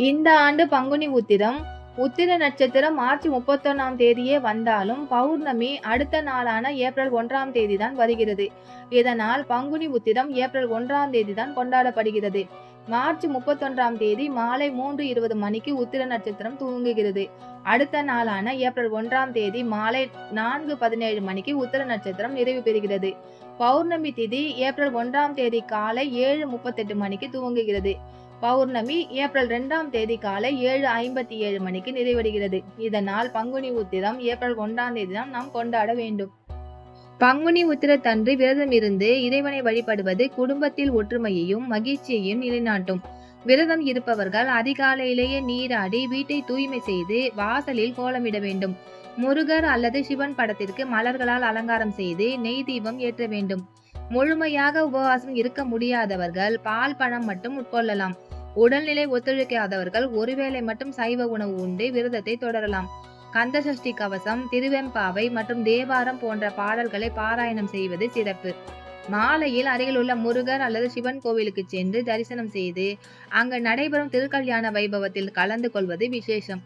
இந்த ஆண்டு பங்குனி உத்திரம் உத்திர நட்சத்திரம் மார்ச் 31ஆம் தேதியே வந்தாலும் பௌர்ணமி அடுத்த நாளான ஏப்ரல் 1ஆம் தேதி தான் வருகிறது. இதனால் பங்குனி உத்திரம் ஏப்ரல் 1ஆம் தேதி தான் கொண்டாடப்படுகிறது. மார்ச் 31ஆம் தேதி மாலை 3:20 மணிக்கு உத்திர நட்சத்திரம் துவங்குகிறது. அடுத்த நாளான ஏப்ரல் 1ஆம் தேதி மாலை 4:17 மணிக்கு உத்திர நட்சத்திரம் நிறைவு பெறுகிறது. பௌர்ணமி திதி ஏப்ரல் 1ஆம் தேதி காலை 7:38 மணிக்கு துவங்குகிறது. பௌர்ணமி ஏப்ரல் 2ஆம் தேதி காலை 7:57 மணிக்கு நிறைவடைகிறது. இதனால் பங்குனி உத்திரம் ஏப்ரல் 1ஆம் தேதி தான் நாம் கொண்டாட வேண்டும். பங்குனி உத்திரத்தன்று விரதம் இருந்து இறைவனை வழிபடுவது குடும்பத்தில் ஒற்றுமையையும் மகிழ்ச்சியையும் நிலைநாட்டும். விரதம் இருப்பவர்கள் அதிகாலையிலேயே நீராடி வீட்டை தூய்மை செய்து வாசலில் கோலமிட வேண்டும். முருகர் அல்லது சிவன் படத்திற்கு மலர்களால் அலங்காரம் செய்து நெய் தீபம் ஏற்ற வேண்டும். முழுமையாக உபவாசம் இருக்க முடியாதவர்கள் பால் பழம் மட்டும் உட்கொள்ளலாம். உடல்நிலை ஒத்துழைக்காதவர்கள் ஒருவேளை மட்டும் சைவ உணவு உண்டு விரதத்தை தொடரலாம். கந்த சஷ்டி கவசம், திருவெம்பாவை மற்றும் தேவாரம் போன்ற பாடல்களை பாராயணம் செய்வது சிறப்பு. மாலையில் அருகில் உள்ள முருகர் அல்லது சிவன் கோவிலுக்கு சென்று தரிசனம் செய்து அங்கு நடைபெறும் திருக்கல்யாண வைபவத்தில் கலந்து கொள்வது விசேஷம்.